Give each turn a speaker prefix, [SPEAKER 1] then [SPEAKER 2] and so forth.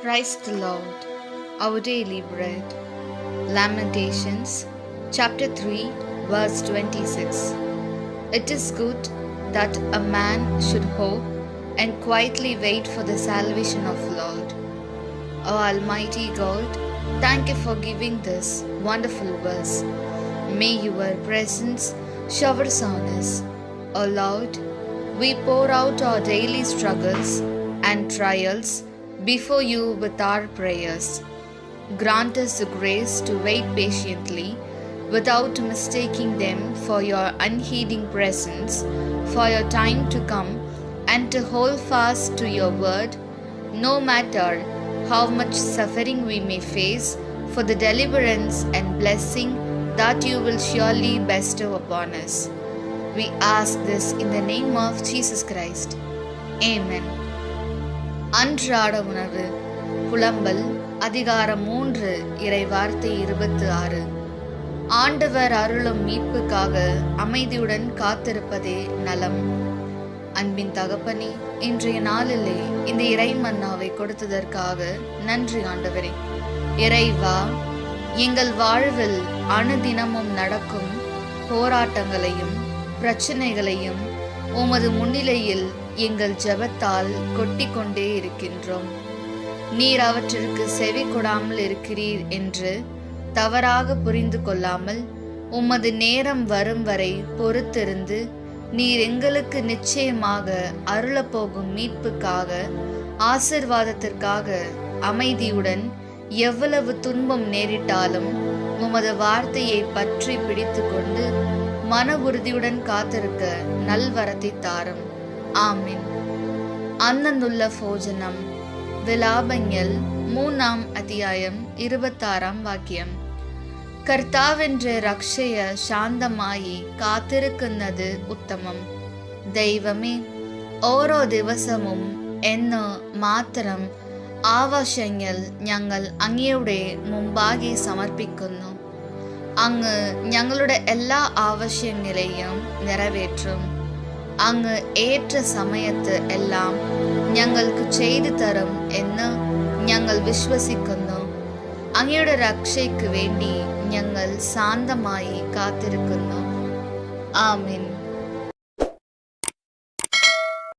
[SPEAKER 1] Christ the Lord, our daily bread. Lamentations, chapter 3, verse 26. It is good that a man should hope and quietly wait for the salvation of Lord. O Almighty God, thank you for giving this wonderful verse. May your presence showers on us. O Lord, we pour out our daily struggles and trials before you with our prayers. Grant us the grace to wait patiently without mistaking them for your unheeding presence, for your time to come, and to hold fast to your word, no matter how much suffering we may face, for the deliverance and blessing that you will surely bestow upon us. We ask this in the name of Jesus Christ. Amen. அன்றாட உணவு. புலம்பல் அதிகாரம் 3 இறை வார்த்தை 26. ஆண்டவர் அருளும் மீட்புக்காக அமைதியுடன் காத்திருப்பதே நலம். அன்பின் தகப்பனே, இன்றைய நாளிலே இந்த இறை மன்னாவை கொடுத்ததற்காக நன்றி ஆண்டவரே. இறைவா, எங்கள் வாழ்வில் அனுதினமும் நடக்கும் போராட்டங்களையும் பிரச்சனைகளையும் உமது முன்னிலையில் எங்கள் ஜெபத்தால் கொட்டிக்கொண்டே இருக்கின்றோம். நீர் அவற்றிற்கு செவி கொடாமல் இருக்கிறீர் என்று தவறாக புரிந்து கொள்ளாமல் உமது நேரம் வரும் வரை பொறுத்திருந்து நீர் எங்களுக்கு நிச்சயமாக அருளப்போகும் மீட்புக்காக ஆசிர்வாதத்திற்காக அமைதியுடன் எவ்வளவு துன்பம் நேரிட்டாலும் உமது வார்த்தையை பற்றி பிடித்து கொண்டு மன உறுதியுடன் காத்திருக்க நல்வரத்தை தாரும். ஆமீன். அன்னந்துள்ள போஜனம். விலாபங்கள் 3 அத்தியாயம் 26 വാക്യം. കർത്താവിന്റെ രക്ഷയ ശാന്തമായി കാത്തിരിക്കുന്നത് ഉത്തമം. ദൈവമേ, ഓരോ ദിവസവും എന്ന് മാത്രം ആവശ്യങ്ങൾ ഞങ്ങൾ അങ്ങയുടെ മുമ്പാകെ സമർപ്പിക്കുന്നു. അങ്ങ് ഞങ്ങളുടെ എല്ലാ ആവശ്യങ്ങളെയും നിറവേറ്റും. അങ്ങ് ഏറ്റ സമയത്ത് എല്ലാം ഞങ്ങൾക്ക് ചെയ്തു തരും എന്ന് ഞങ്ങൾ വിശ്വസിക്കുന്നു. അങ്ങയുടെ രക്ഷയ്ക്ക് വേണ്ടി ഞങ്ങൾ ശാന്തമായി കാത്തിരിക്കുന്നു. ആമീൻ.